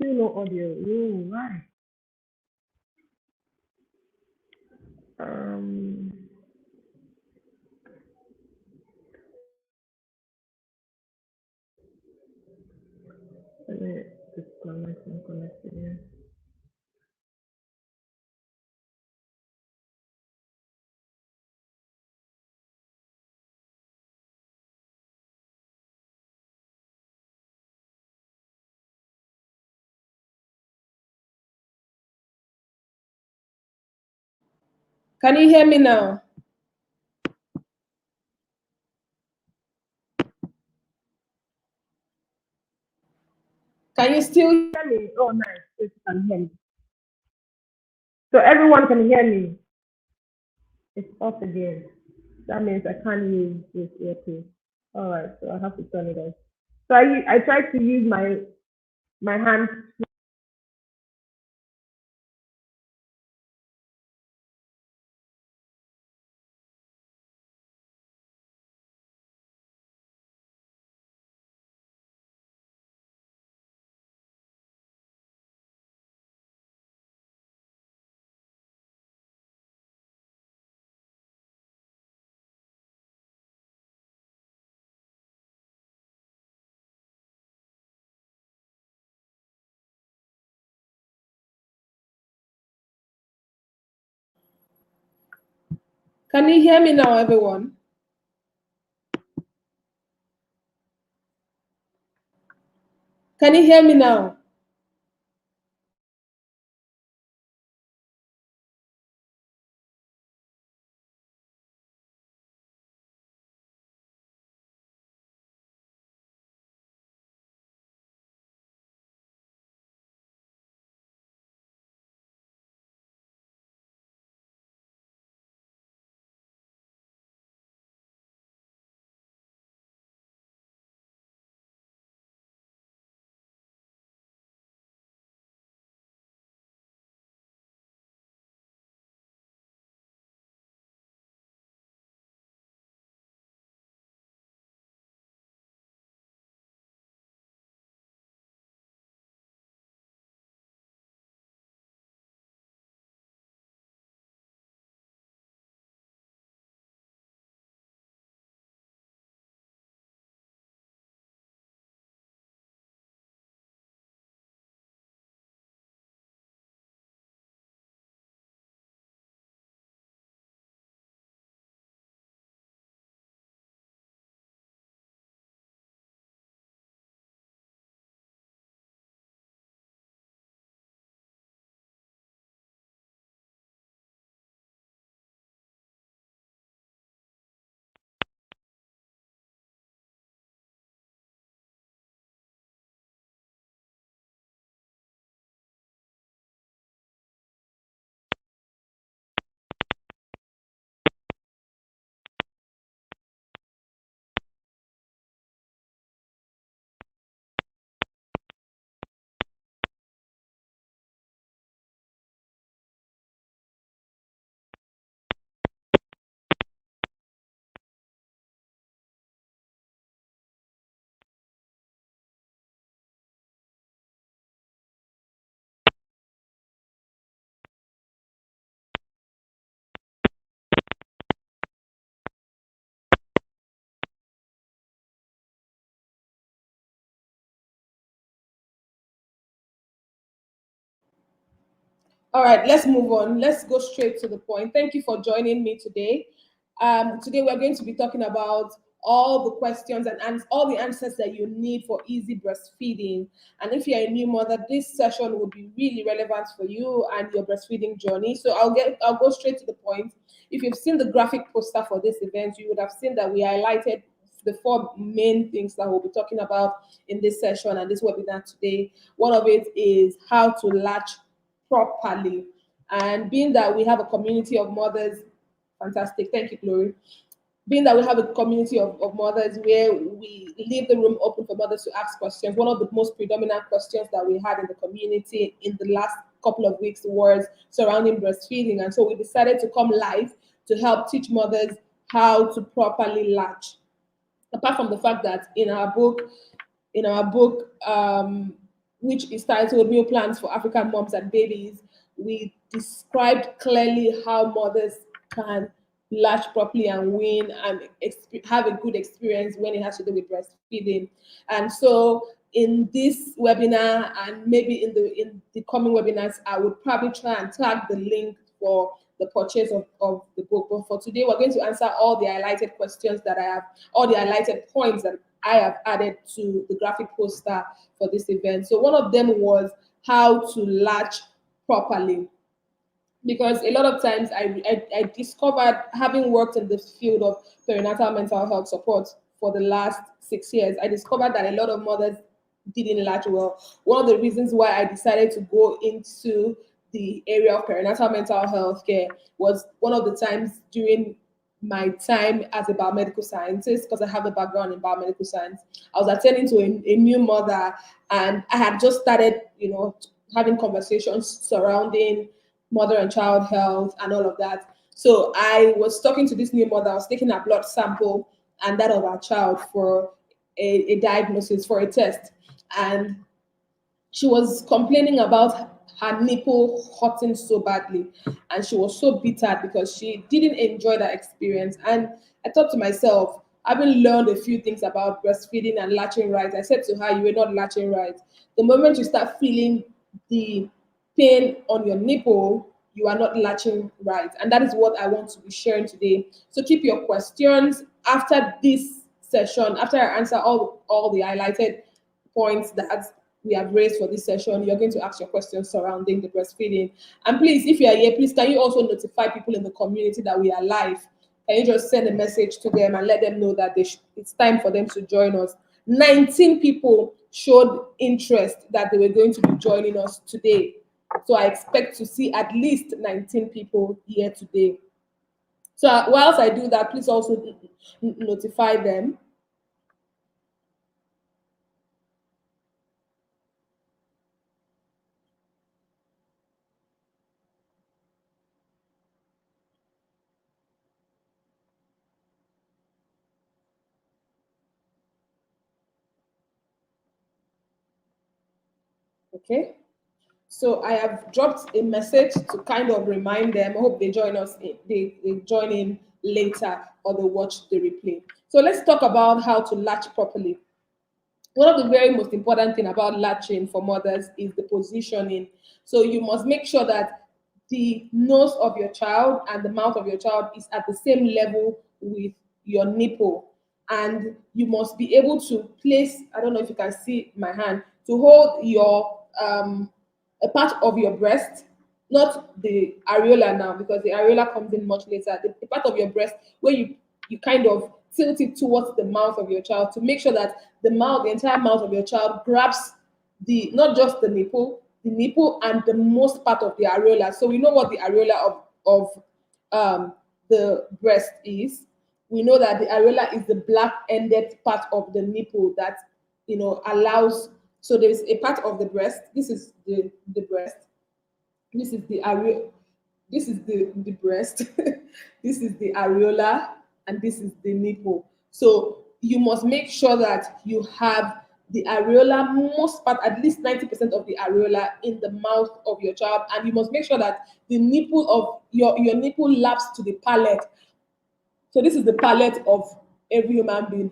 Still no audio. Oh, why? Um, Let me disconnect and connect again. Can you hear me now? Can you still Hear me? Oh, nice. Yes, you can hear me. So everyone can hear me. It's off again. That means I can't use this earpiece. All right, so I have to turn it off. So I tried to use my hand. can you hear me now, everyone? Can you hear me now? All right, let's move on. Let's go straight to the point. Thank you for joining me today. Today we're going to be talking about all the questions and all the answers that you need for easy breastfeeding. And if you're a new mother, this session will be really relevant for you and your breastfeeding journey. So I'll go straight to the point. If you've seen the graphic poster for this event, you would have seen that we highlighted the four main things that we'll be talking about in this session and this webinar today. One of it is how to latch properly. And being that we have a community of mothers, fantastic, thank you, Glory. Being that we have a community of mothers where we leave the room open for mothers to ask questions, one of the most predominant questions that we had in the community in the last couple of weeks was surrounding breastfeeding. And so we decided to come live to help teach mothers how to properly latch. Apart from the fact that in our book, which is titled Meal Plans for African Moms and Babies, we described clearly how mothers can latch properly and wean and have a good experience when it has to do with breastfeeding. And so in this webinar and maybe in the coming webinars, I would probably try and tag the link for the purchase of the book. But for today, we're going to answer all the highlighted questions that I have, all the highlighted points that I have added to the graphic poster for this event. So one of them was how to latch properly, because a lot of times I discovered, having worked in the field of perinatal mental health support for the last 6 years, I discovered that a lot of mothers didn't latch well. One of the reasons why I decided to go into the area of perinatal mental health care was one of the times during my time as a biomedical scientist, because I have a background in biomedical science. I was attending to a new mother, and I had just started, having conversations surrounding mother and child health and all of that. So I was talking to this new mother. I was taking a blood sample and that of our child for a diagnosis, for a test. And she was complaining about her nipple hurting so badly, and she was so bitter because she didn't enjoy that experience. And I thought to myself, having learned a few things about breastfeeding and latching right, I said to her, you were not latching right. The moment you start feeling the pain on your nipple, you are not latching right. And that is what I want to be sharing today. So keep your questions after this session, after I answer all the highlighted points that we have raised for this session. You're going to ask your questions surrounding the breastfeeding. And please, if you are here, please can you also notify people in the community that we are live? Can you just send a message to them and let them know that it's time for them to join us? 19 people showed interest that they were going to be joining us today. So I expect to see at least 19 people here today. So whilst I do that, please also notify them. Okay. So I have dropped a message to kind of remind them. I hope they join us. They join in later or they watch the replay. So let's talk about how to latch properly. One of the very most important thing about latching for mothers is the positioning. So you must make sure that the nose of your child and the mouth of your child is at the same level with your nipple. And you must be able to place, I don't know if you can see my hand, to hold your a part of your breast, not the areola now, because the areola comes in much later. The part of your breast where you kind of tilt it towards the mouth of your child to make sure that the entire mouth of your child grabs not just the nipple and the most part of the areola. So we know what the areola of the breast is. We know that the areola is the black-ended part of the nipple that allows. So there's a part of the breast. This is the breast. This is the areola. This is the breast. This is the areola, and this is the nipple. So you must make sure that you have the areola, most part, at least 90% of the areola in the mouth of your child, and you must make sure that the nipple of your nipple laps to the palate. So this is the palate of every human being,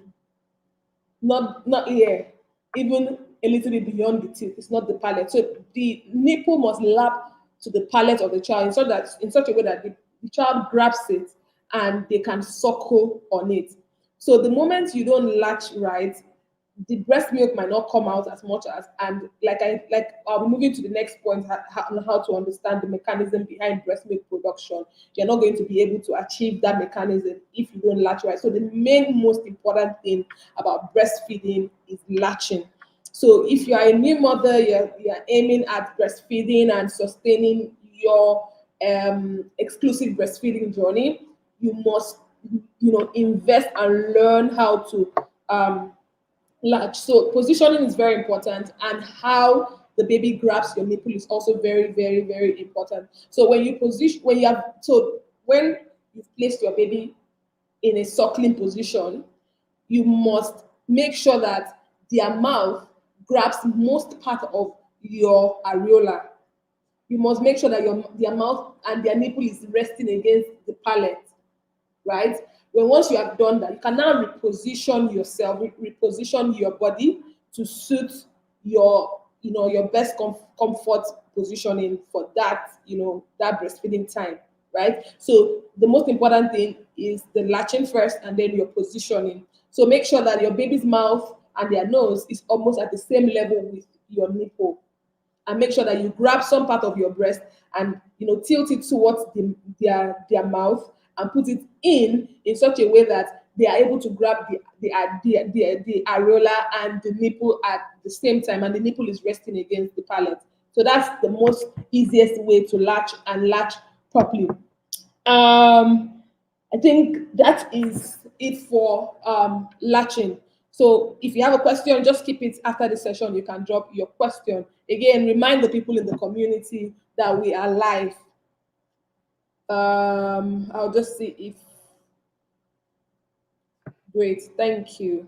not here, even a little bit beyond the teeth. It's not the palate. So the nipple must lap to the palate of the child in such a way that the child grabs it and they can suckle on it. So the moment you don't latch right, the breast milk might not come out as much as, and I'll be moving to the next point, how to understand the mechanism behind breast milk production. You're not going to be able to achieve that mechanism if you don't latch right. So the most important thing about breastfeeding is latching. So if you are a new mother, you're aiming at breastfeeding and sustaining your exclusive breastfeeding journey, you must invest and learn how to latch. So positioning is very important, and how the baby grabs your nipple is also very, very, very important. So when you've placed your baby in a suckling position, you must make sure that their mouth grabs most part of your areola. You must make sure that their mouth and their nipple is resting against the palate, right? When once you have done that, you can now reposition yourself, reposition your body to suit your, your best comfort positioning for that, that breastfeeding time, right? So the most important thing is the latching first and then your positioning. So make sure that your baby's mouth and their nose is almost at the same level with your nipple, and make sure that you grab some part of your breast and tilt it towards their mouth and put it in such a way that they are able to grab the areola and the nipple at the same time, and the nipple is resting against the palate. So that's the most easiest way to latch properly. I think that is it for latching. So if you have a question, just keep it after the session. You can drop your question. Again, remind the people in the community that we are live. I'll just see if, great, thank you.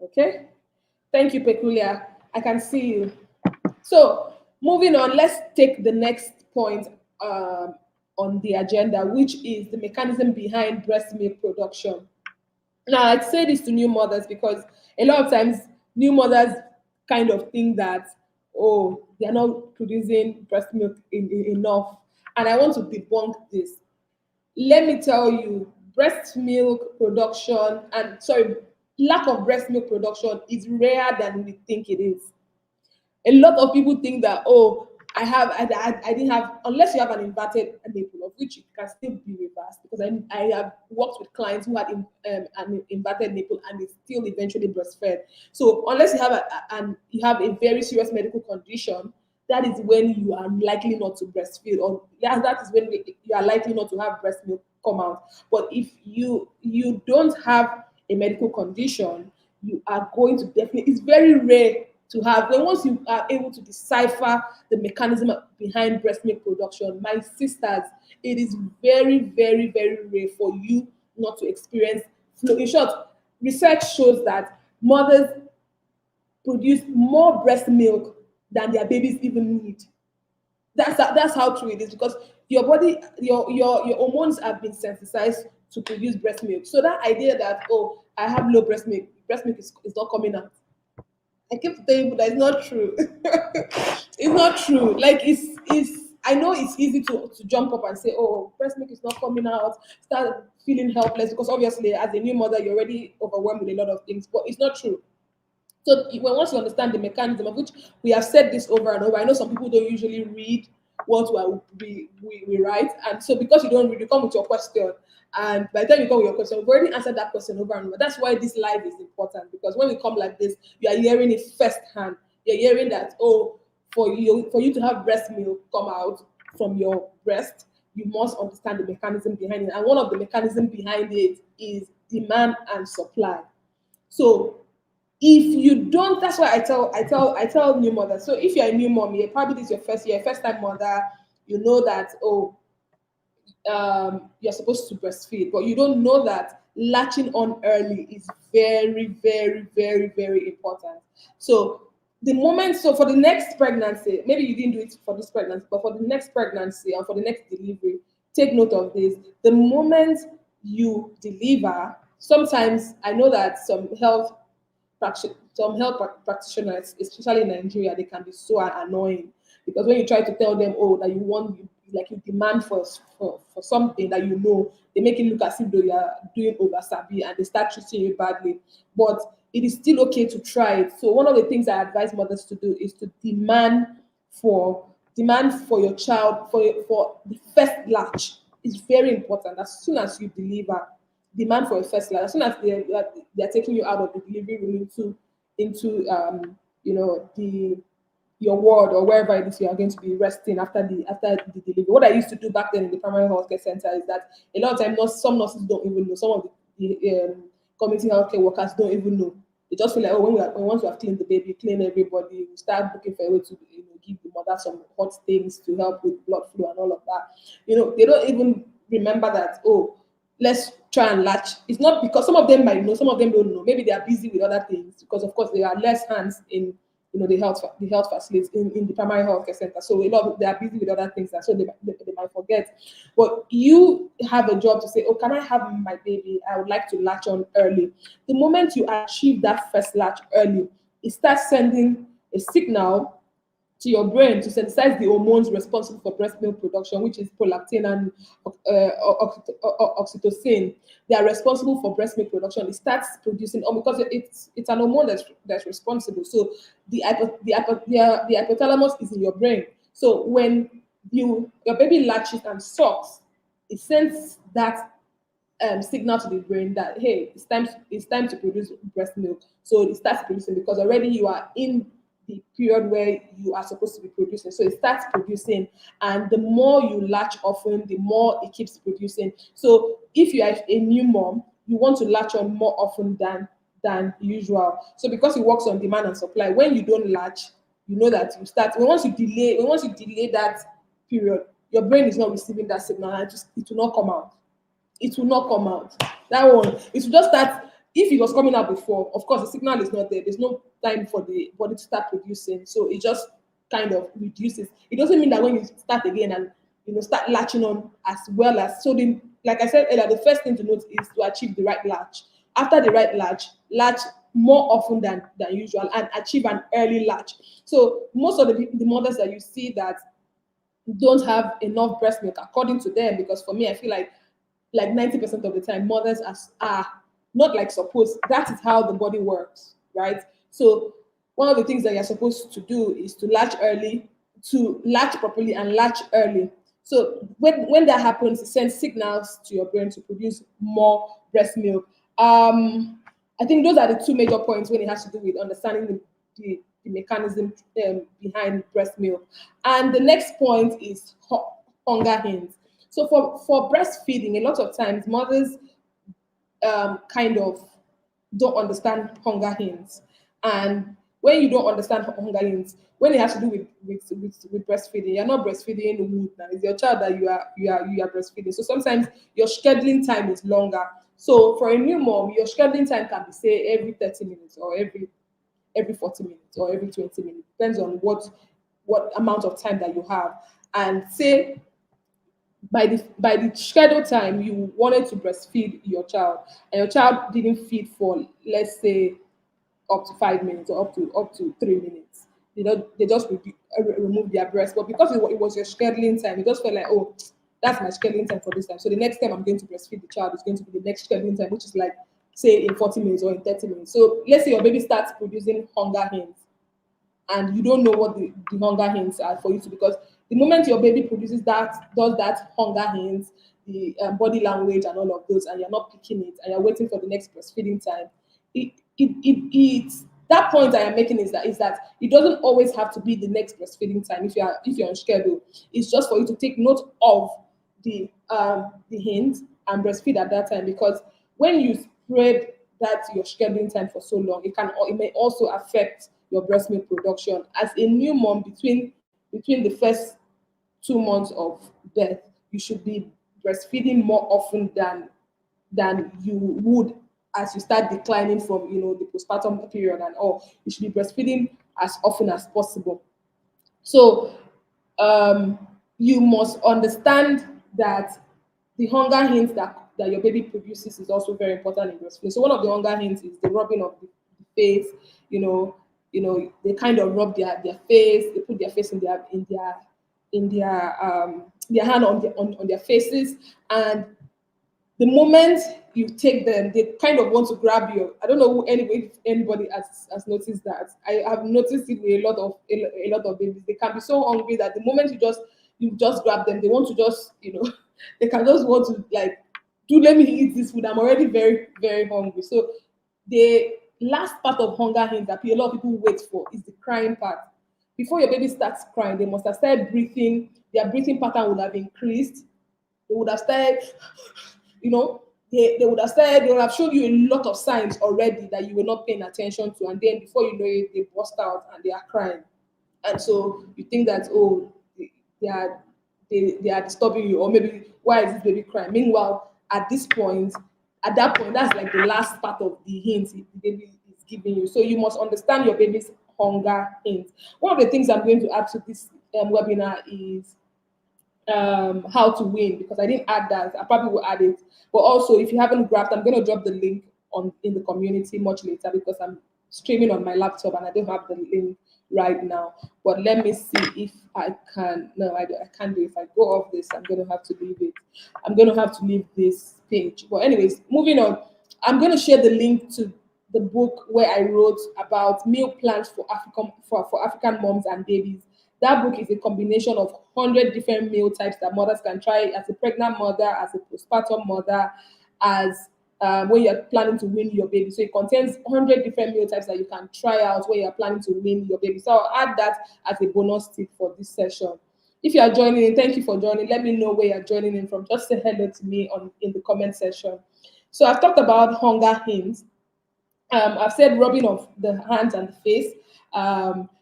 Okay, thank you, Peculiar. I can see you. So moving on, let's take the next point on the agenda, which is the mechanism behind breast milk production. Now, I'd say this to new mothers because a lot of times new mothers kind of think that, oh, they're not producing breast milk enough. And I want to debunk this. Let me tell you, breast milk production and, sorry, lack of breast milk production is rarer than we think it is. A lot of people think that, oh, I didn't have, unless you have an inverted nipple, of which it can still be reversed, because I have worked with clients who had an inverted nipple and they still eventually breastfed. So unless you have you have a very serious medical condition, that is when you are likely not to breastfeed, or yeah, that is when you are likely not to have breast milk come out. But if you don't have a medical condition, you are going to definitely, it's very rare to have, when once you are able to decipher the mechanism behind breast milk production, my sisters, it is very, very, very rare for you not to experience flow. In short, research shows that mothers produce more breast milk than their babies even need. That's how true it is, because your body, your hormones have been sensitized to produce breast milk. So that idea that, oh, I have low breast milk is not coming out, I keep telling you that it's not true. It's not true. Like it's I know it's easy to jump up and say, oh, breast milk is not coming out, start feeling helpless, because obviously as a new mother you're already overwhelmed with a lot of things, but it's not true. So when once you understand the mechanism, of which we have said this over and over, I know some people don't usually read what we write, and so because you don't read, you come with your question, and by the time you come with your question, we've already answered that question over and over. That's why this live is important, because when we come like this, you are hearing it firsthand. You're hearing that, oh, for you to have breast milk come out from your breast, you must understand the mechanism behind it, and one of the mechanisms behind it is demand and supply. So if you don't, that's why I tell new mothers. So if you're a new mom, probably this is your first year, first time mother, you know that, oh, you're supposed to breastfeed, but you don't know that latching on early is very, very, very, very important. So so for the next pregnancy, maybe you didn't do it for this pregnancy, but for the next pregnancy and for the next delivery, take note of this. The moment you deliver, sometimes I know that some health practitioners, especially in Nigeria, they can be so annoying, because when you try to tell them, oh, that like you demand for something that you know, they make it look as if they are doing over sabi and they start treating you badly. But it is still okay to try it. So one of the things I advise mothers to do is to demand for your child for the first latch. It's very important. As soon as you deliver, demand for a first latch. As soon as they're taking you out of the delivery room into the your ward or wherever it is you are going to be resting after the delivery. What I used to do back then in the primary healthcare center is that a lot of times some nurses don't even know. Some of the community healthcare workers don't even know. They just feel like, oh, when once we have cleaned the baby, clean everybody, we start looking for a way to give the mother some hot things to help with blood flow and all of that. They don't even remember that, oh, let's try and latch. It's not because some of them might know, some of them don't know. Maybe they are busy with other things because, of course, there are less hands in the health facilities in the primary health care center. So a lot of, they are busy with other things, and so they might forget. But you have a job to say, oh, can I have my baby? I would like to latch on early. The moment you achieve that first latch early, it starts sending a signal to your brain to synthesize the hormones responsible for breast milk production, which is prolactin and oxytocin. They are responsible for breast milk production. It starts producing, because it's an hormone that's responsible. So the hypothalamus is in your brain. So when your baby latches and sucks, it sends that signal to the brain that, hey, it's time to produce breast milk. So it starts producing because already you are in the period where you are supposed to be producing. So it starts producing, and the more you latch often, the more it keeps producing. So if you are a new mom, you want to latch on more often than usual. So because it works on demand and supply, when you don't latch, you know that you start. Once you delay that period, your brain is not receiving that signal, and it will not come out. It will not come out. That one, it will just start. If it was coming out before, of course, the signal is not there. There's no time for the body to start producing. So it just kind of reduces. It doesn't mean that when you start again and start latching on as well as like I said earlier, the first thing to note is to achieve the right latch. After the right latch more often than usual and achieve an early latch. So most of the mothers that you see that don't have enough breast milk, according to them, because for me, I feel like 90% of the time, mothers are not like supposed. That is how the body works, right? So one of the things that you're supposed to do is to latch early, to latch properly and latch early. So when that happens, it sends signals to your brain to produce more breast milk. I think those are the two major points when it has to do with understanding the mechanism behind breast milk. And the next point is hunger hints. So for breastfeeding, a lot of times mothers kind of don't understand hunger hints. And when you don't understand hunger hints, when it has to do with breastfeeding, you're not breastfeeding wood now. It's your child that you are breastfeeding. So sometimes your scheduling time is longer. So for a new mom, your scheduling time can be say every 30 minutes or every 40 minutes or every 20 minutes. Depends on what amount of time that you have. And say by the scheduled time you wanted to breastfeed your child and your child didn't feed for, let's say, up to 5 minutes or up to 3 minutes, they just remove their breast. But because it was your scheduling time, you just felt like, oh, that's my scheduling time for this time, so the next time I'm going to breastfeed the child is going to be the next scheduling time, which is like, say, in 40 minutes or in 30 minutes. So let's say your baby starts producing hunger hints and you don't know what the hunger hints are for you to, because the moment your baby does that hunger hints, the body language and all of those, and you're not picking it and you're waiting for the next breastfeeding time, it's that point I am making is that it doesn't always have to be the next breastfeeding time if you're on schedule. It's just for you to take note of the hint and breastfeed at that time, because when you spread that your scheduling time for so long, it may also affect your breast milk production. As a new mom, between the first 2 months of birth, you should be breastfeeding more often than you would as you start declining from the postpartum period and all. You should be breastfeeding as often as possible. So you must understand that the hunger hints that your baby produces is also very important in breastfeeding. So one of the hunger hints is the rubbing of the face. They kind of rub their face. They put their face in their hand on their faces, and the moment you take them, they kind of want to grab you. I don't know if anybody has noticed that. I have noticed it with a lot of babies. They can be so hungry that the moment you just grab them, they want to just they can just want to like, do let me eat this food. I'm already very very hungry. So the last part of hunger hint that a lot of people wait for is the crying part. Before your baby starts crying, they must have started breathing. Their breathing pattern would have increased. They would have started, they would have shown you a lot of signs already that you were not paying attention to, and then before you know it, they burst out and they are crying. And so you think that, oh, they are disturbing you, or maybe why is this baby crying? Meanwhile, at this point, at that point, that's like the last part of the hint the baby is giving you. So you must understand your baby's hunger hint. One of the things I'm going to add to this webinar is how to win, because I didn't add that. I probably will add it. But also, if you haven't grabbed, I'm going to drop the link on in the community much later, because I'm streaming on my laptop and I don't have the link right now. But let me see if I can. No, I can't do it. If I go off this, I'm going to have to leave it. I'm going to have to leave this page. But anyways, moving on. I'm going to share the link to the book where I wrote about meal plans for African moms and babies. That book is a combination of 100 different meal types that mothers can try as a pregnant mother, as a postpartum mother, as when you're planning to wean your baby. So it contains 100 different meal types that you can try out when you're planning to wean your baby. So I'll add that as a bonus tip for this session. If you are joining in, thank you for joining. Let me know where you're joining in from. Just say hello to me in the comment section. So I've talked about hunger hints. I've said rubbing of the hands and the face.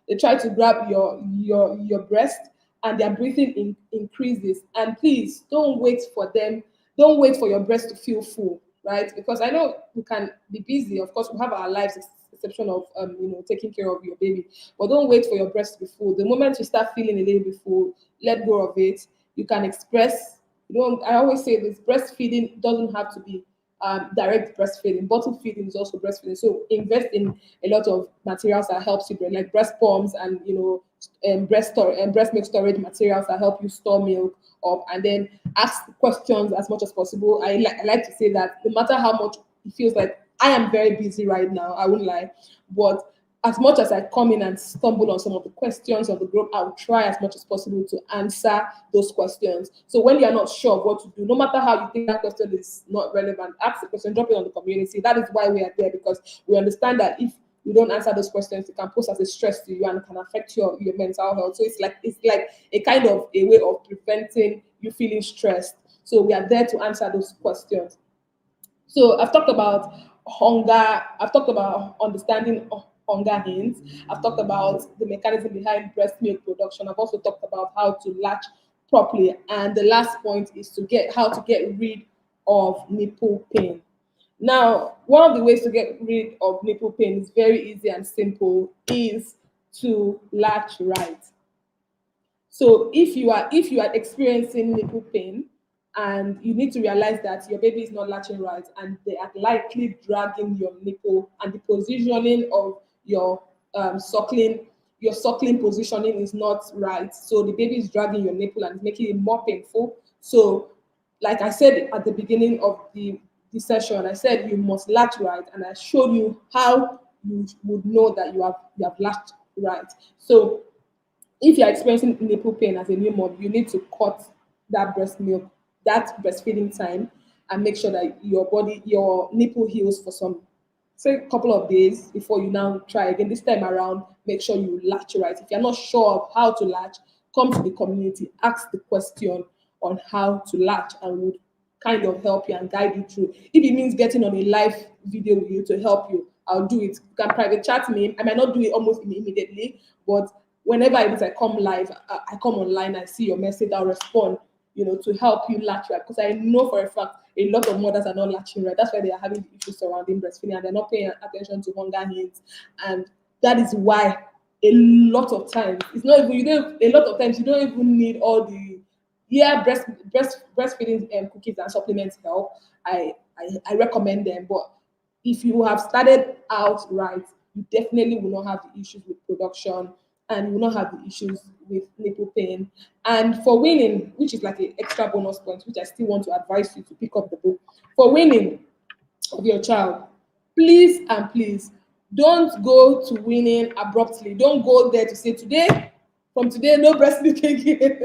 They try to grab your breast, and their breathing increases. And please don't wait for them. Don't wait for your breast to feel full, right? Because I know we can be busy. Of course, we have our lives, exception of taking care of your baby. But don't wait for your breast to be full. The moment you start feeling a little bit full, let go of it. You can express. You don't. I always say this: breastfeeding doesn't have to be direct breastfeeding. Bottle feeding is also breastfeeding. So invest in a lot of materials that helps you, like breast pumps and breast milk storage materials that help you store milk up, and then ask questions as much as possible. I like to say that no matter how much it feels like I am very busy right now, I won't lie, but as much as I come in and stumble on some of the questions of the group, I'll try as much as possible to answer those questions. So when you're not sure of what to do, no matter how you think that question is not relevant, ask the question, drop it on the community. That is why we are there, because we understand that if you don't answer those questions, it can pose as a stress to you and can affect your mental health. So it's like a kind of a way of preventing you feeling stressed. So we are there to answer those questions. So I've talked about hunger. I've talked about understanding hunger hints. I've talked about the mechanism behind breast milk production. I've also talked about how to latch properly. And the last point is how to get rid of nipple pain. Now, one of the ways to get rid of nipple pain is very easy and simple, is to latch right. So if you are experiencing nipple pain and you need to realize that your baby is not latching right and they are likely dragging your nipple, and the positioning of your suckling positioning is not right. So the baby is dragging your nipple and making it more painful. So like I said at the beginning of the session, I said you must latch right, and I showed you how you would know that you have latched right. So if you're experiencing nipple pain as a new mom, you need to cut that breastfeeding time, and make sure that your nipple heals for some, say, a couple of days before you now try again. This time around, make sure you latch right. If you're not sure of how to latch, come to the community, ask the question on how to latch, and would kind of help you and guide you through. If it means getting on a live video with you to help you, I'll do it. You can private chat me. I might not do it almost immediately, but whenever it is I come live, I come online, I see your message, I'll respond, to help you latch right. Because I know for a fact a lot of mothers are not latching right. That's why they are having issues surrounding breastfeeding, and they're not paying attention to hunger hints. And that is why a lot of times it's not even a lot of times you don't even need all the breastfeeding cookies and supplements help. I recommend them, but if you have started out right, you definitely will not have the issues with production, and you will not have the issues with nipple pain. And for weaning, which is like an extra bonus point, which I still want to advise you to pick up the book. For weaning of your child, please and please don't go to weaning abruptly. Don't go there to say from today, no breast milk again.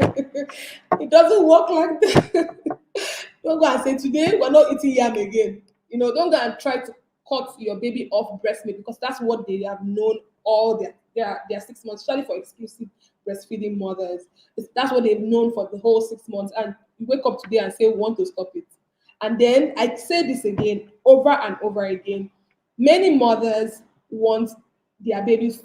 It doesn't work like that. Don't go and say today we're not eating yam again. Don't go and try to cut your baby off breast milk, because that's what they have known all their 6 months, especially for exclusive breastfeeding mothers. That's what they've known for the whole 6 months. And you wake up today and say we want to stop it. And then I say this again, over and over again. Many mothers want their babies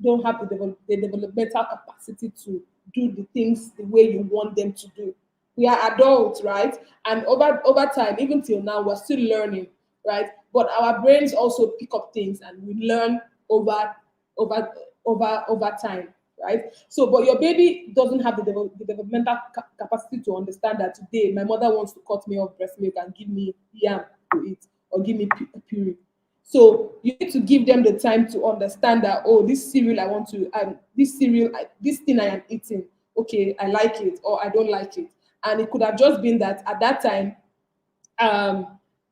don't have the developmental capacity to do the things the way you want them to do, We are adults, right? And over time, even till now, we're still learning, right? But our brains also pick up things and we learn over over over time, right? So, but your baby doesn't have the developmental capacity to understand that today my mother wants to cut me off breast milk and give me yam to eat or give me puree. So you need to give them the time to understand that, oh, this cereal I want to, this cereal, this thing I am eating, okay, I like it or I don't like it. And it could have just been that at that time,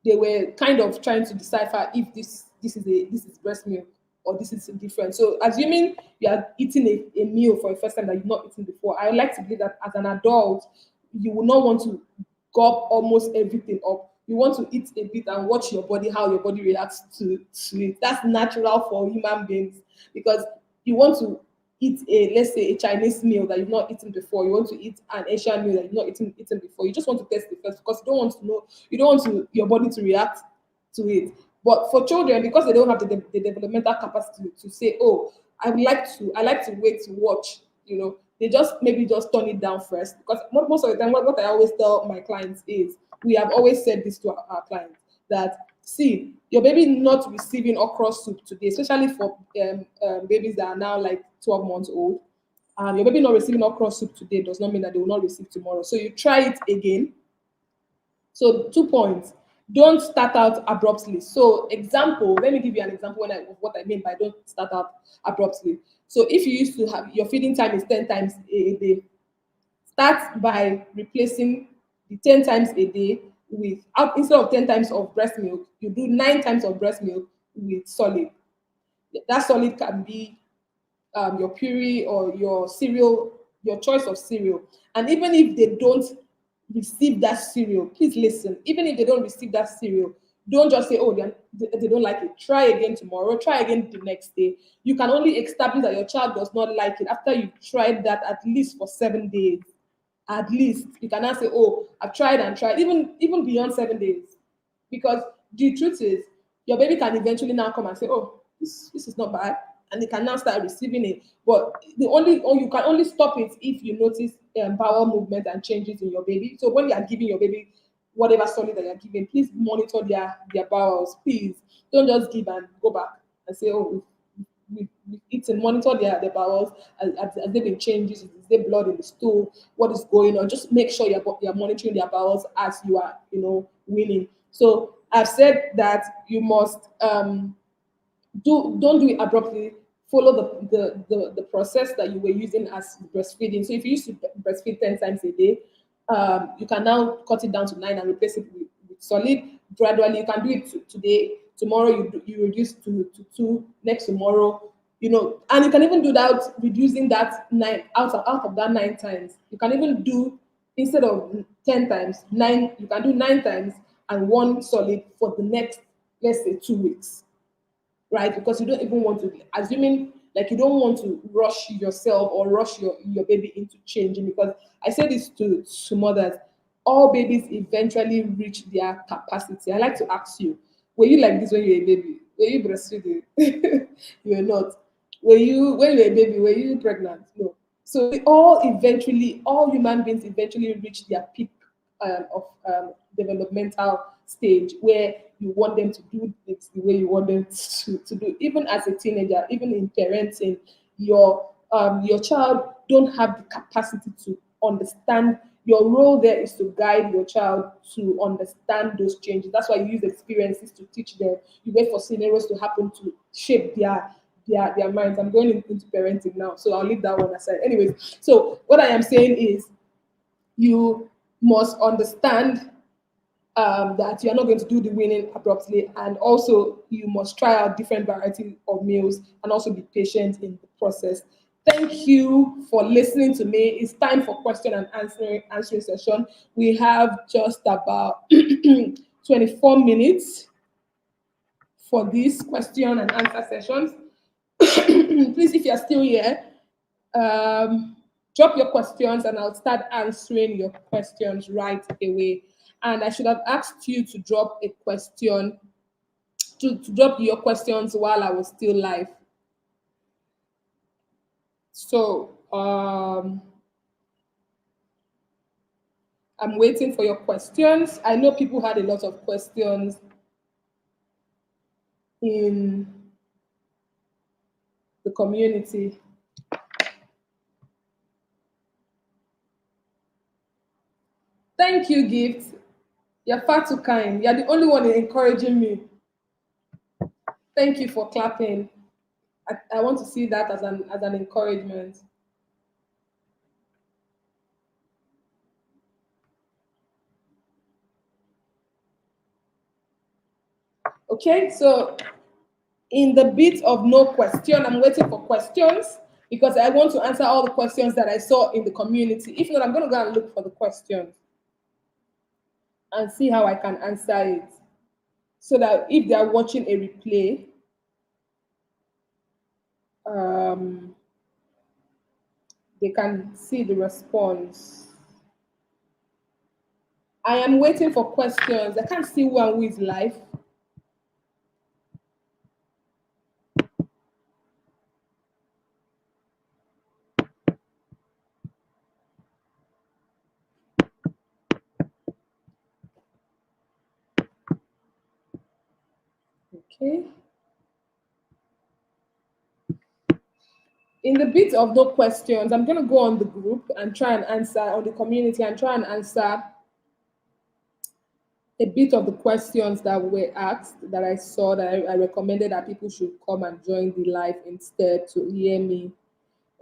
they were kind of trying to decipher if this is breast milk or this is different. So assuming you are eating a meal for the first time that you've not eaten before, I would like to believe that as an adult, you will not want to gulp almost everything up. You want to eat a bit and watch your body, how your body reacts to it. That's natural for human beings because you want to eat a, let's say, a Chinese meal that you've not eaten before. You want to eat an Asian meal that you've not eaten before. You just want to test it first because you don't want to know, you don't want to, your body to react to it. But for children, because they don't have the developmental capacity to say, oh, I like to wait to watch, you know, they just maybe just turn it down first. Because most of the time, what I always tell my clients is, we have always said this to our clients, that see, your baby not receiving okra soup today, especially for babies that are now like 12 months old. Your baby not receiving okra soup today does not mean that they will not receive tomorrow. So you try it again. So 2 points. Don't start out abruptly. So example, let me give you an example of what I mean by don't start out abruptly. So if you used to have your feeding time is 10 times a day, start by replacing the 10 times a day with, instead of 10 times of breast milk, you do 9 times of breast milk with solid. That solid can be your puree or your cereal, your choice of cereal. And even if they don't receive that cereal, please listen. Even if they don't receive that cereal, don't just say, oh, they don't like it. Try again tomorrow, try again the next day. You can only establish that your child does not like it after you've tried that at least for 7 days. At least you cannot say, oh, I've tried and tried, even beyond 7 days. Because the truth is, your baby can eventually now come and say, oh, this is not bad, and they can now start receiving it. But you can only stop it if you notice bowel movement and changes in your baby. So when you are giving your baby whatever solid that you're giving, please monitor their bowels. Please don't just give and go back and say, oh, we eat and monitor their bowels. As they've been changes, is there blood in the stool, what is going on? Just make sure you're monitoring their bowels as you are, weaning. So I've said that you must don't do it abruptly. Follow the process that you were using as breastfeeding. So if you used to breastfeed 10 times a day, you can now cut it down to 9 and replace it with solid. Gradually, you can do it today. Tomorrow, you reduce to 2. Next tomorrow, and you can even do that reducing that 9 out of that 9 times. You can even do, instead of 10 times, 9. You can do 9 times and 1 solid for the next, let's say, 2 weeks, right? Because you don't even want to, assuming like you don't want to rush yourself or rush your baby into changing. Because I say this to mothers, all babies eventually reach their capacity. I like to ask you, were you like this when you were a baby? Were you breastfeeding? You were not. When you were a baby, were you pregnant? No. So all human beings eventually reach their peak of developmental stage where you want them to do it the way you want them to do. Even as a teenager, even in parenting, your child don't have the capacity to understand. Your role there is to guide your child to understand those changes. That's why you use experiences to teach them. You wait for scenarios to happen to shape their minds. I'm going into parenting now, so I'll leave that one aside. Anyways, so what I am saying is you must understand that you are not going to do the weaning abruptly, and also you must try out different varieties of meals and also be patient in the process. Thank you for listening to me. It's time for question and answering session. We have just about 24 minutes for this question and answer sessions. Please, if you're still here, drop your questions and I'll start answering your questions right away. And I should have asked you to drop a question, to drop your questions while I was still live. So I'm waiting for your questions. I know people had a lot of questions in the community. Thank you, Gift. You're far too kind. You're the only one encouraging me. Thank you for clapping. I want to see that as an encouragement. Okay, so in the bit of no question, I'm waiting for questions because I want to answer all the questions that I saw in the community. If not, I'm going to go and look for the questions and see how I can answer it so that if they are watching a replay, um, they can see the response. I am waiting for questions. I can't see who is live. Okay. In the bit of no questions, I'm going to go on the group and try and answer, on the community, and try and answer a bit of the questions that were asked that I saw that I recommended that people should come and join the live instead to hear me.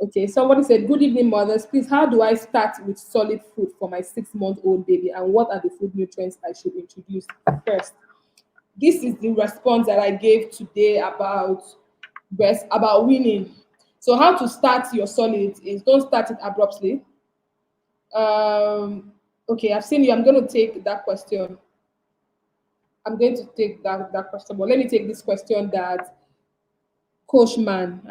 Okay, somebody said, good evening, mothers. Please, how do I start with solid food for my 6-month-old baby? And what are the food nutrients I should introduce first? This is the response that I gave today about about weaning. So how to start your solids is don't start it abruptly. Okay, I've seen you. I'm going to take that question. I'm going to take that question, but let me take this question that Coach Man.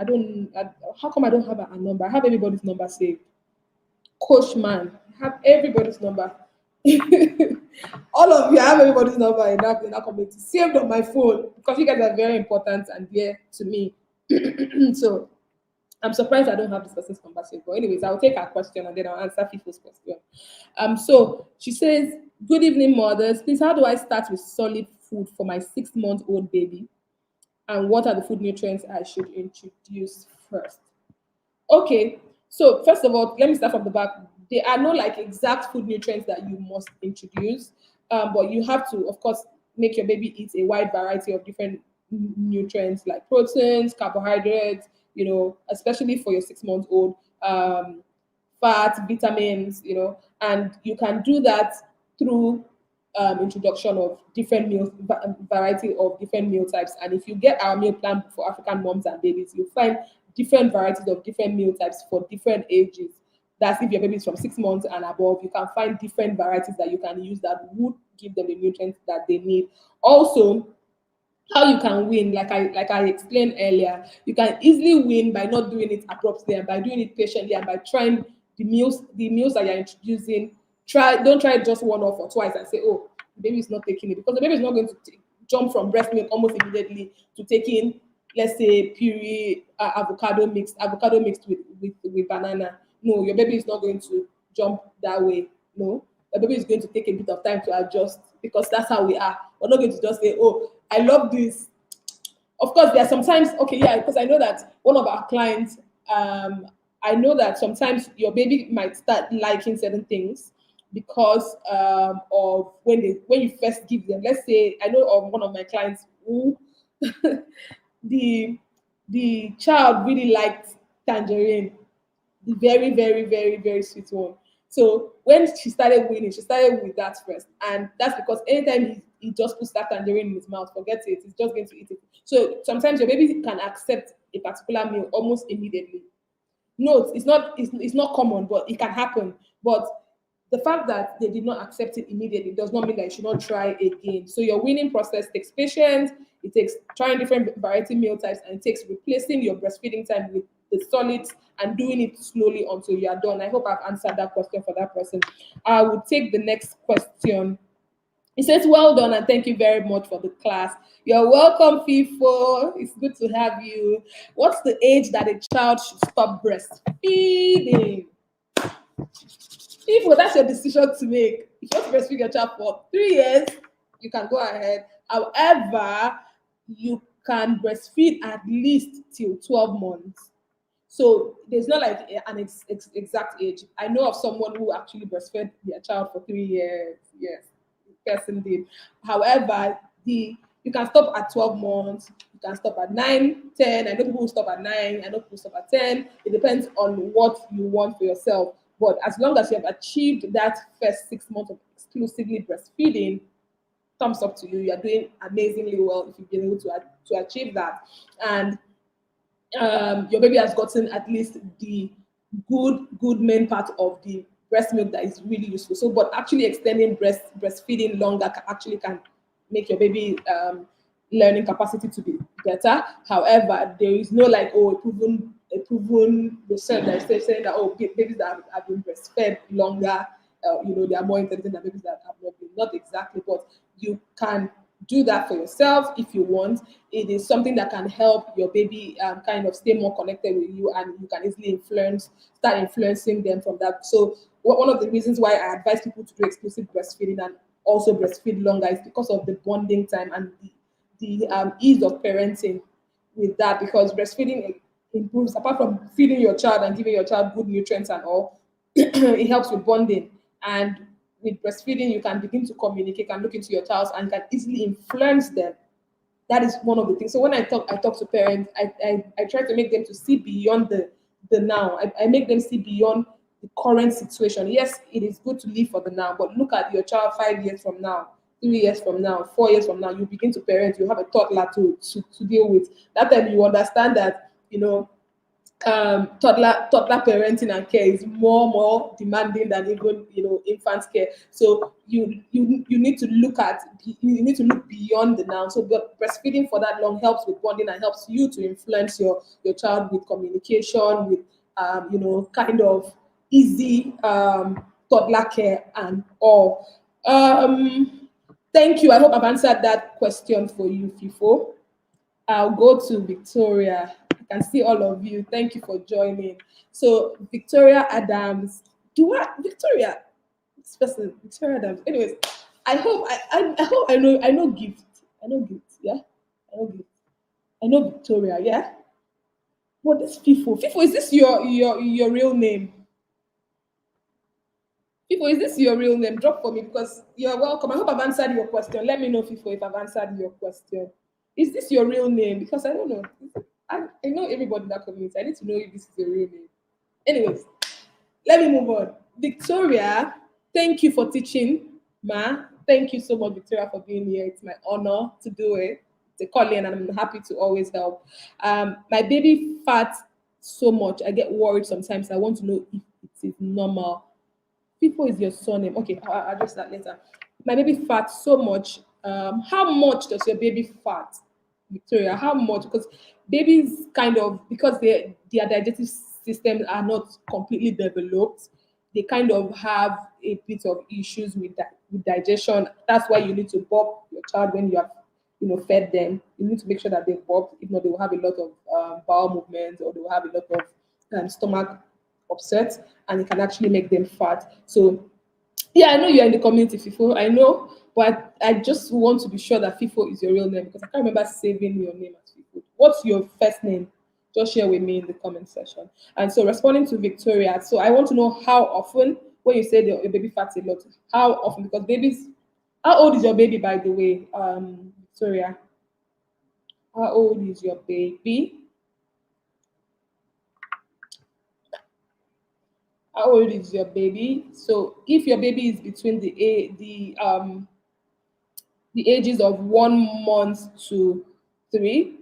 How come I don't have a number? I have everybody's number saved. Coach Man, I have everybody's number. All of you, I have everybody's number in that community saved on my phone because you guys are very important and dear to me. So I'm surprised I don't have this person's number saved. But anyways, I'll take her question and then I'll answer people's question. So she says, good evening, mothers. Please, how do I start with solid food for my 6-month-old baby? And what are the food nutrients I should introduce first? Okay, so first of all, let me start from the back. There are no like exact food nutrients that you must introduce, but you have to, of course, make your baby eat a wide variety of different nutrients like proteins, carbohydrates, especially for your 6-month-old, fat, vitamins, and you can do that through introduction of different meals, variety of different meal types. And if you get our meal plan for African moms and babies, you'll find different varieties of different meal types for different ages. That's if your baby is from 6 months and above, you can find different varieties that you can use that would give them the nutrients that they need. Also, how you can win, like I explained earlier, you can easily win by not doing it abruptly and by doing it patiently and by trying the meals that you're introducing. Don't try it just one off or twice and say, oh, the baby is not taking it, because the baby is not going to jump from breast milk almost immediately to taking, let's say, puree avocado mixed with banana. No, your baby is not going to jump that way. No, the baby is going to take a bit of time to adjust because that's how we are. We're not going to just say, oh, I love this. Of course, there are sometimes, okay, yeah, because I know that one of our clients, I know that sometimes your baby might start liking certain things because of when you first give them. Let's say I know of one of my clients who the child really liked tangerine, the very, very, very, very sweet one. So when she started weaning, she started with that first. And that's because anytime he just puts that tangerine in his mouth, forget it, he's just going to eat it. So sometimes your baby can accept a particular meal almost immediately. No, it's not common, but it can happen. But the fact that they did not accept it immediately does not mean that you should not try again. So your weaning process takes patience, it takes trying different variety meal types, and it takes replacing your breastfeeding time with the solids and doing it slowly until you are done. I hope I've answered that question for that person. I will take the next question. He says, well done and thank you very much for the class. You're welcome, FIFO. It's good to have you. What's the age that a child should stop breastfeeding? FIFO, that's your decision to make. If you want to breastfeed your child for 3 years, you can go ahead. However, you can breastfeed at least till 12 months. So there's not like an exact age. I know of someone who actually breastfed their child for 3 years. Yes, the person did. However, you can stop at 12 months. You can stop at 9, 10. I know people who stop at 9. I know people who stop at 10. It depends on what you want for yourself. But as long as you have achieved that first 6 months of exclusively breastfeeding, thumbs up to you. You are doing amazingly well if you've been able to achieve that. And your baby has gotten at least the good main part of the breast milk that is really useful. So, but actually extending breastfeeding longer can make your baby learning capacity to be better. However, there is no like a proven research that is saying that babies that have been breastfed longer, they are more intelligent than babies that have not been. Not exactly, but you can do that for yourself if you want. It is something that can help your baby kind of stay more connected with you, and you can easily start influencing them from that. So one of the reasons why I advise people to do exclusive breastfeeding and also breastfeed longer is because of the bonding time and the ease of parenting with that, because breastfeeding improves, apart from feeding your child and giving your child good nutrients and all, it helps with bonding. And with breastfeeding, you can begin to communicate, can look into your child and can easily influence them. That is one of the things. So when I talk to parents, I try to make them to see beyond the now. I make them see beyond the current situation. Yes, it is good to live for the now, but look at your child 5 years from now, 3 years from now, 4 years from now. You begin to parent, you have a toddler to deal with. That time you understand that, toddler parenting and care is more demanding than even infant care. So you need to look beyond the now. So breastfeeding for that long helps with bonding and helps you to influence your child with communication, with kind of easy toddler care and all. Thank you. I hope I've answered that question for you, Fifo. I'll go to Victoria. I can see all of you. Thank you for joining. So Victoria Adams. Victoria? This person, Victoria Adams. Anyways, I hope I know gift. I know gift, yeah? I know gift. I know Victoria, yeah? What is FIFO? FIFO, is this your real name? FIFO, is this your real name? Drop for me because you're welcome. I hope I've answered your question. Let me know, FIFO, if I've answered your question. Is this your real name? Because I don't know. I know everybody in that community. I need to know if this is your real name. Anyways, let me move on. Victoria, thank you for teaching, Ma. Thank you so much, Victoria, for being here. It's my honor to do it. It's a calling, and I'm happy to always help. My baby farts so much. I get worried sometimes. I want to know if it is normal. People is your surname. Okay, I'll address that later. My baby farts so much. How much does your baby fart, Victoria? How much? Because babies kind of, because their digestive systems are not completely developed, they kind of have a bit of issues with digestion. That's why you need to burp your child when you have fed them. You need to make sure that they burp. If not, they will have a lot of bowel movements, or they will have a lot of stomach upset, and it can actually make them fat. So yeah, I know you're in the community, FIFO. I know, but I just want to be sure that FIFO is your real name, because I can't remember saving your name as FIFO. What's your first name? Just share with me in the comment section. And so, responding to Victoria, so I want to know how often, when you say that your baby fats a lot, how often? Because babies, how old is your baby, by the way, Victoria? How old is your baby? How old is your baby? So, if your baby is between the ages of 1 month to 3,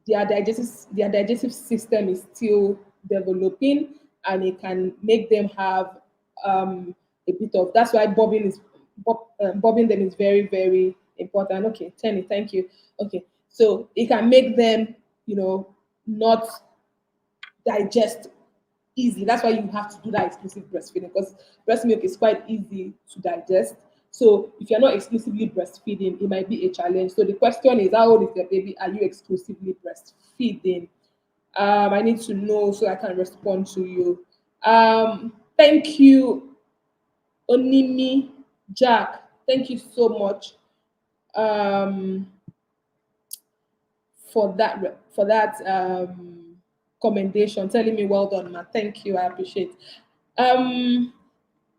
their digestive system is still developing, and it can make them have a bit of, that's why bobbing them is very, very important. Okay, Tenny, thank you. Okay, so it can make them not digest easy. That's why you have to do that exclusive breastfeeding, because breast milk is quite easy to digest. So if you're not exclusively breastfeeding, it might be a challenge. So the question is, how old is your baby? Are you exclusively breastfeeding? I need to know so I can respond to you. Thank you, Onimi Jack, thank you so much um, for that commendation, telling me well done, ma. Thank you, I appreciate. Um,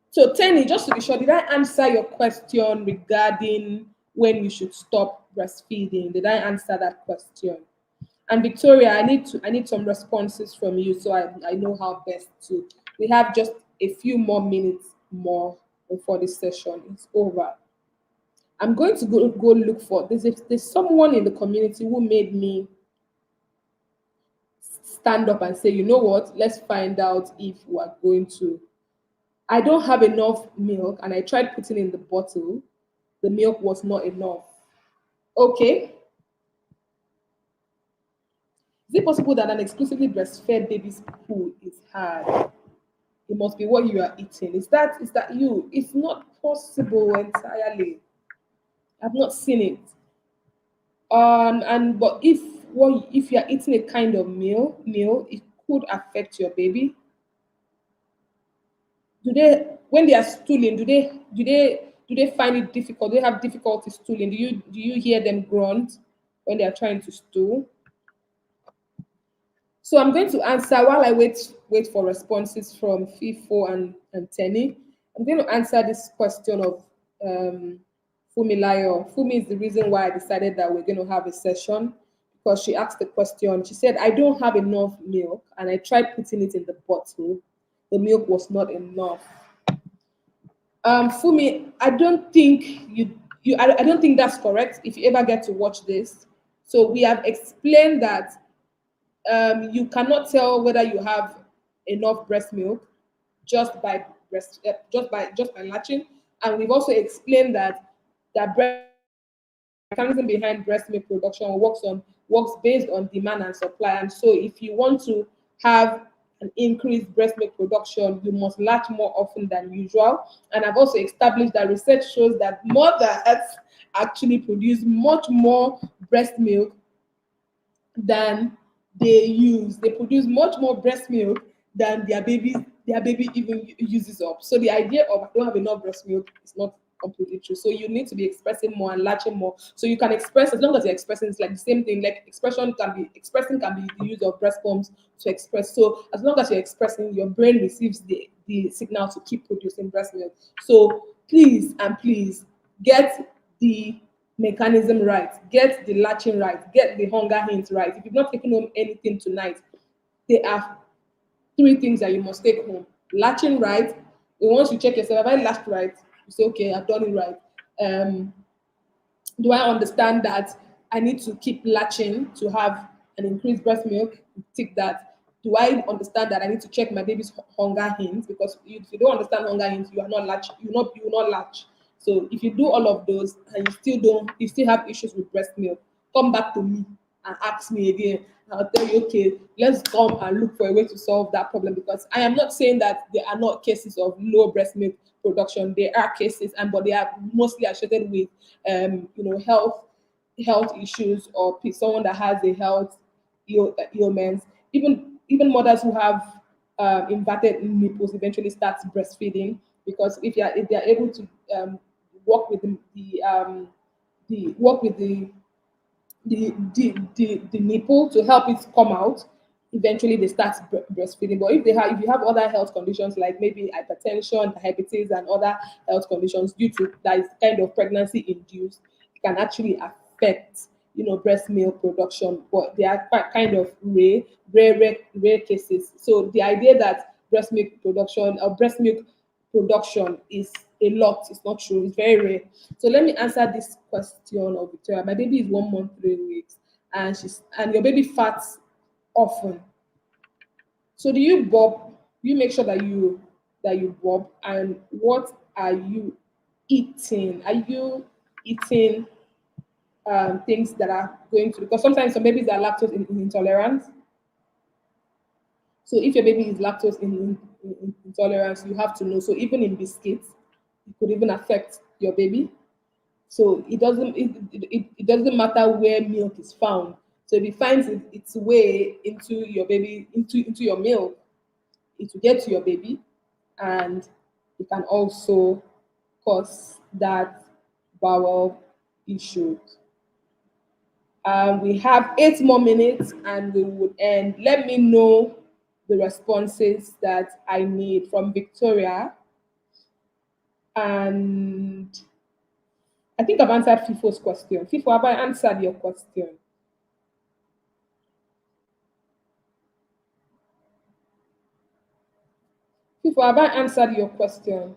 so Tenny, just to be sure, did I answer your question regarding when you should stop breastfeeding? Did I answer that question? And Victoria, I need some responses from you so I know how best to. We have just a few more minutes more before this session is over. I'm going to go look for there's someone in the community who made me stand up and say, you know what, let's find out if we're going to. I don't have enough milk, and I tried putting in the bottle. The milk was not enough. Okay. Is it possible that an exclusively breastfed baby's poo is hard? It must be what you are eating. Is that you? It's not possible entirely. I've not seen it. And but if you are eating a kind of meal, it could affect your baby. Do they when they are stooling? Do they find it difficult? Do they have difficulty stooling? Do you hear them grunt when they are trying to stool? So I'm going to answer while I wait for responses from FIFO and Tenny. I'm going to answer this question of Fumilayo. Fumi is the reason why I decided that we're going to have a session because she asked the question. She said, I don't have enough milk and I tried putting it in the bottle. The milk was not enough. Fumi, I don't think I don't think that's correct if you ever get to watch this. So we have explained that you cannot tell whether you have enough breast milk just by latching, and we've also explained that breast mechanism behind breast milk production works based on demand and supply. And so, if you want to have an increased breast milk production, you must latch more often than usual. And I've also established that research shows that mothers actually produce much more breast milk than they use. They produce much more breast milk than their baby even uses up. So the idea of I don't have enough breast milk is not completely true. So you need to be expressing more and latching more. So you can express as long as you're expressing. It's like the same thing. Like expressing can be the use of breast pumps to express. So as long as you're expressing, your brain receives the signal to keep producing breast milk. So please get the mechanism right, get the latching right, get the hunger hint right. If you've not taken home anything tonight, there are three things that you must take home. Latching right. Once you check yourself, have I latched right? You say, okay, I've done it right. Um, do I understand that I need to keep latching to have an increased breast milk? Tick that. Do I understand that I need to check my baby's hunger hints? Because if you don't understand hunger hints, you are not latch. You will not latch. So if you do all of those and you still have issues with breast milk, come back to me and ask me again. I'll tell you, okay, let's come and look for a way to solve that problem, because I am not saying that there are not cases of low breast milk production. There are cases, but they are mostly associated with health issues, or someone that has a health ailment. Even mothers who have inverted nipples eventually start breastfeeding, because if they are able to work with the nipple to help it come out, eventually they start breastfeeding. But if you have other health conditions like maybe hypertension, diabetes, and other health conditions due to that is kind of pregnancy induced, it can actually affect breast milk production. But they are quite kind of rare cases. So the idea that breast milk production is a lot. It's not true. It's very rare. So let me answer this question of Victoria. My baby is 1 month, 3 weeks, and your baby farts often. So do you bob? You make sure that you bob. And what are you eating? Are you eating things that are going to, because sometimes some babies are lactose intolerant. So if your baby is lactose intolerance, you have to know. So even in biscuits, it could even affect your baby. So it doesn't matter where milk is found. So if it finds its way into your baby, into your milk, it will get to your baby, and it can also cause that bowel issue. We have 8 more minutes and we would end. Let me know the responses that I need from Victoria. And I think I've answered FIFO's question. FIFO, have I answered your question? FIFO, have I answered your question?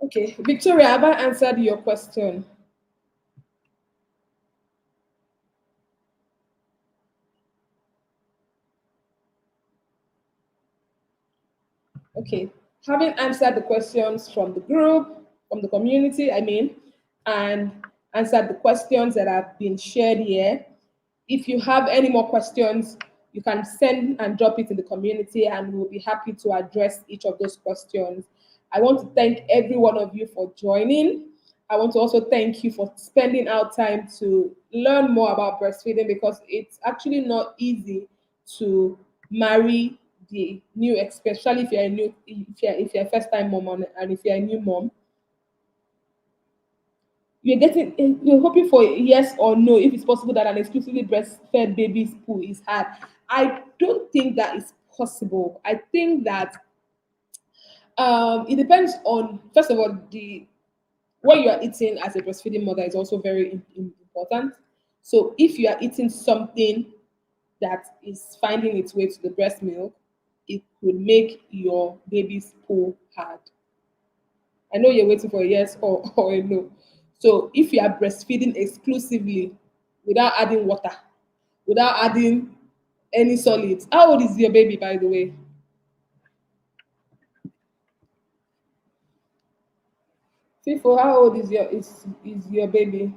Okay, Victoria, have I answered your question? Okay, having answered the questions from the group, from the community, I mean, and answered the questions that have been shared here. If you have any more questions, you can send and drop it in the community, and we'll be happy to address each of those questions. I want to thank every one of you for joining. I want to also thank you for spending our time to learn more about breastfeeding because it's actually not easy to marry the new, especially if you're a new, if you're a first time mom and if you're a new mom. You're hoping for a yes or no if it's possible that an exclusively breastfed baby's poo is hard. I don't think that is possible. I think that it depends on, first of all, the what you are eating as a breastfeeding mother is also very important. So if you are eating something that is finding its way to the breast milk, it could make your baby's poo hard. I know you're waiting for a yes or a no. So if you are breastfeeding exclusively without adding water, without adding any solids, how old is your baby, by the way? Fifo, how old is your baby?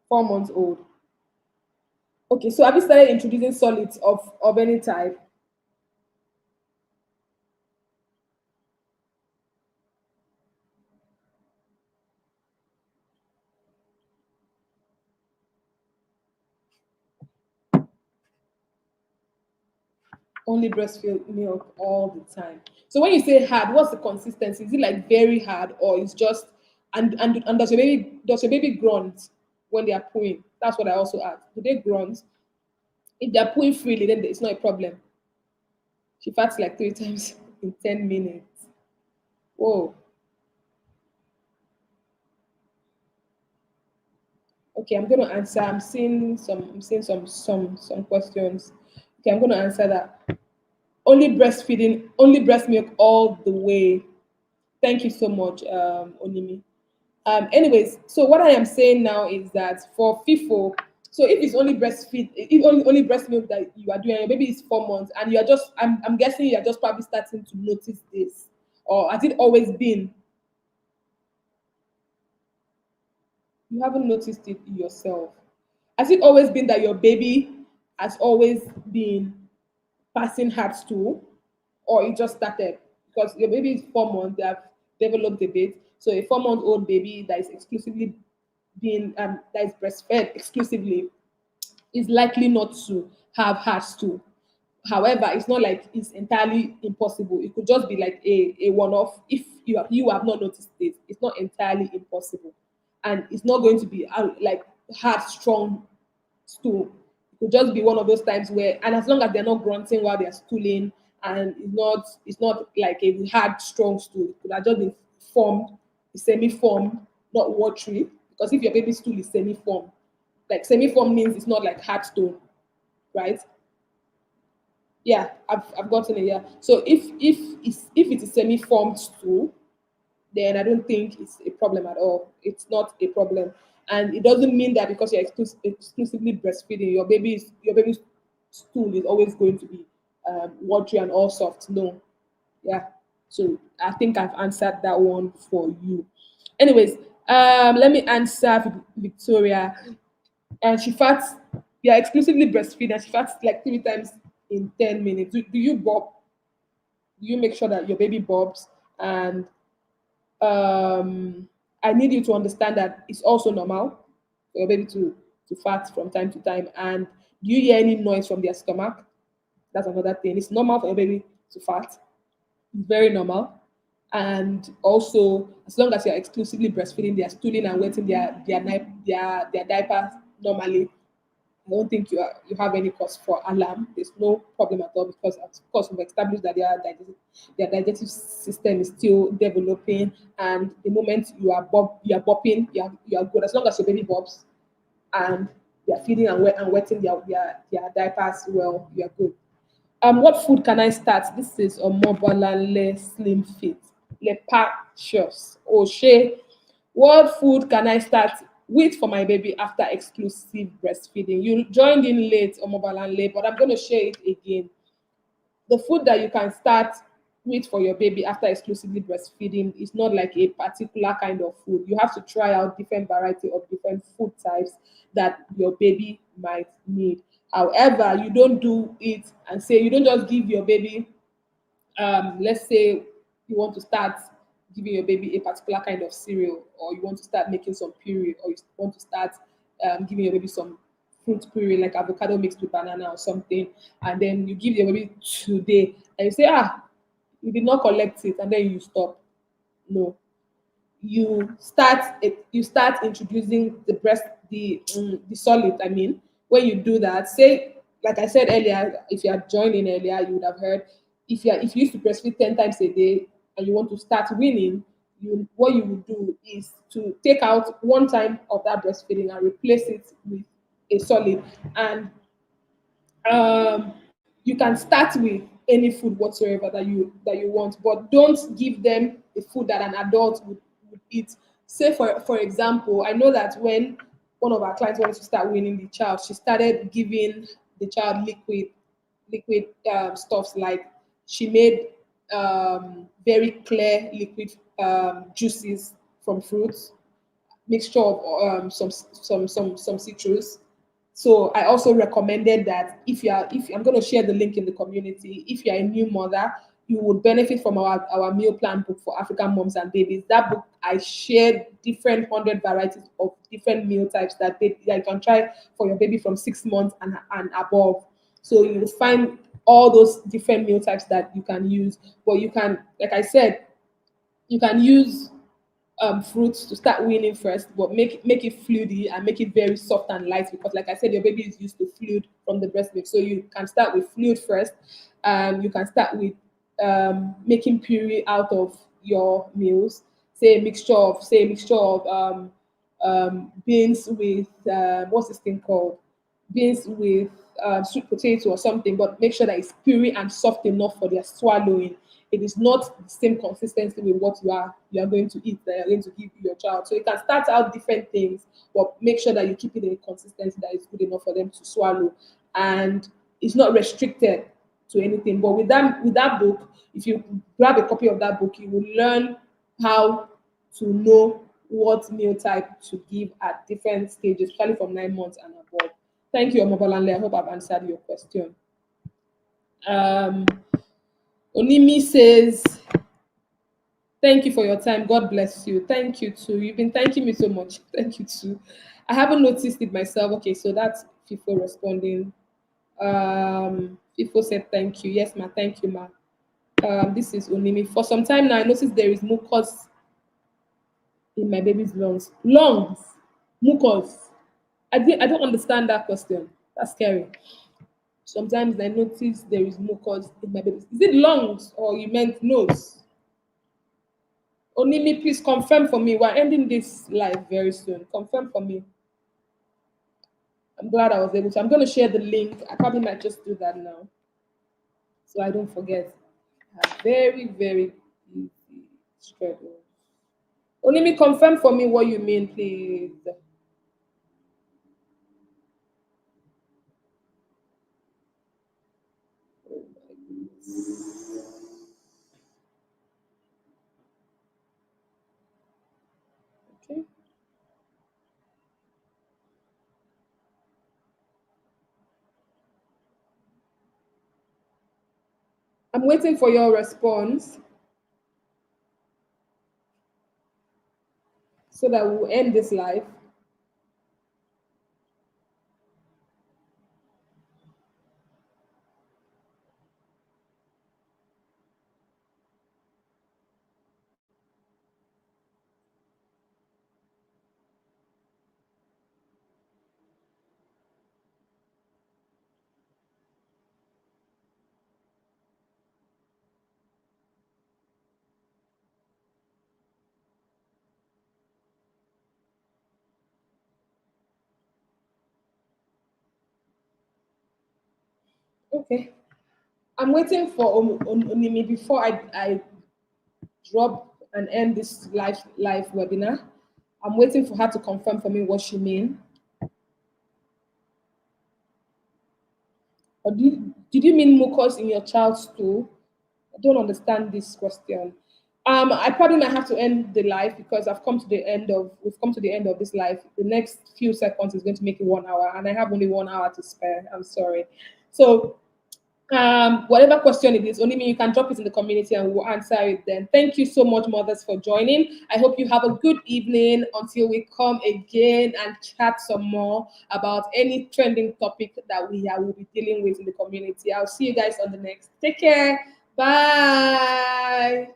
4 months old. Okay, so have you started introducing solids of any type? Only breastfeed milk all the time. So when you say hard, what's the consistency? Is it like very hard, or it's just and does your baby grunt when they are pooing? That's what I also ask. Do they grunt? If they're pooing freely, then it's not a problem. She farts like 3 times in 10 minutes. Whoa. Okay, I'm gonna answer. I'm seeing some questions. Okay, I'm gonna answer that. Only breastfeeding, only breast milk all the way. Thank you so much, Onimi. Anyways, so what I am saying now is that for FIFO, so if it's only breastfeed, if only breast milk that you are doing, and your baby is 4 months, and you are just, I'm guessing you are just probably starting to notice this, or has it always been? You haven't noticed it yourself. Has it always been that your baby has always been passing hard stool, or it just started? Because your baby is 4 months, they have developed a bit. So a 4 month old baby that is exclusively being that is breastfed exclusively is likely not to have hard stool. However, it's not like it's entirely impossible. It could just be like a one-off. If you have not noticed it, it's not entirely impossible, and it's not going to be like hard, strong stool. It could just be one of those times where, and as long as they're not grunting while they're stooling, and it's not like a hard, strong stool. It could have just been formed, semi-formed, not watery. Because if your baby stool is semi-formed, like semi-formed means it's not like hard stone, right? Yeah, I've gotten it. Yeah. So if it is semi-formed stool, then I don't think it's a problem at all. It's not a problem, and it doesn't mean that because you're exclusively breastfeeding, your baby's stool is always going to be watery and all soft. No, yeah. So I think I've answered that one for you. Anyways, let me answer Victoria. and she farts, you are exclusively breastfeeding and she farts like 3 times in 10 minutes, do you bob? Do you make sure that your baby bobs? And I need you to understand that it's also normal for your baby to fart from time to time. And do you hear any noise from their stomach? That's another thing. It's normal for your baby to fart. It's very normal. And also, as long as you're exclusively breastfeeding, they're stooling and wetting their diapers normally. I don't think you have any cause for alarm. There's no problem at all because, of course, we've established that their digestive system is still developing, and the moment you are bopping, you are good. As long as your baby bobs and they are feeding and wetting their diapers well, you are good. What food can I start? This is a mobile slim fit. Lepatious. O'Shea. What food can I start with for my baby after exclusive breastfeeding? You joined in late or mobile and late, but I'm going to share it again. The food that you can start with for your baby after exclusively breastfeeding is not like a particular kind of food. You have to try out different variety of different food types that your baby might need. However, you don't do it and say you don't just give your baby, let's say you want to start giving your baby a particular kind of cereal, or you want to start making some puree, or you want to start giving your baby some fruit puree like avocado mixed with banana or something, and then you give your baby today and you say, you did not collect it, and then you stop. No, you start introducing the solid. I mean, when you do that, say, like I said earlier, if you had joined in earlier, you would have heard, if you used to breastfeed 10 times a day and you want to start winning, what you would do is to take out one time of that breastfeeding and replace it with a solid. And um, you can start with any food whatsoever that you want, but don't give them the food that an adult would eat. Say for example, I know that when one of our clients wanted to start weaning the child, she started giving the child liquid stuffs, like she made very clear liquid juices from fruits, mixture of some citrus. So I also recommended that if I'm going to share the link in the community, if you're a new mother, you would benefit from our meal plan book for African moms and babies. That book, I shared different 100 varieties of different meal types that you can try for your baby from 6 months and above. So you will find all those different meal types that you can use. But you can, like I said, you can use fruits to start weaning first, but make it fluidy and make it very soft and light, because like I said, your baby is used to fluid from the breast milk. So you can start with fluid first. You can start with making puree out of your meals. Say a mixture of beans with what's this thing called? Beans with sweet potato or something, but make sure that it's puree and soft enough for their swallowing. It is not the same consistency with what you are going to eat that you're going to give your child. So you can start out different things, but make sure that you keep it in a consistency that is good enough for them to swallow. And it's not restricted to anything. But with that book, if you grab a copy of that book, you will learn how to know what meal type to give at different stages, especially from 9 months and above. Thank you, Omobolanle. I hope I've answered your question. Um, Onimi says, thank you for your time. God bless you. Thank you too. You've been thanking me so much. Thank you too. I haven't noticed it myself. Okay, so that's FIFO responding. FIFO said thank you. Yes, ma. Thank you, ma. This is Onimi. For some time now, I noticed there is mucus in my baby's lungs. Lungs, mucus. I don't understand that question. That's scary. Sometimes I notice there is mucus in my baby. Is it lungs or you meant nose? Only please confirm for me. We're ending this live very soon. Confirm for me. I'm glad I was able to. I'm going to share the link. I probably might just do that now so I don't forget. Very, very busy schedule. Only confirm for me what you mean, please. Oh my goodness. Okay. I'm waiting for your response so that we'll end this live. Okay. I'm waiting for Onimi before I drop and end this live webinar. I'm waiting for her to confirm for me what she means. Or did you mean mucus in your child's stool? I don't understand this question. I probably might have to end the live because we've come to the end of this live. The next few seconds is going to make it 1 hour, and I have only 1 hour to spare. I'm sorry. So whatever question it is, only me, you can drop it in the community and we'll answer it then. Thank you so much, mothers, for joining. I hope you have a good evening until we come again and chat some more about any trending topic that we will be dealing with in the community. I'll see you guys on the next. Take care. Bye.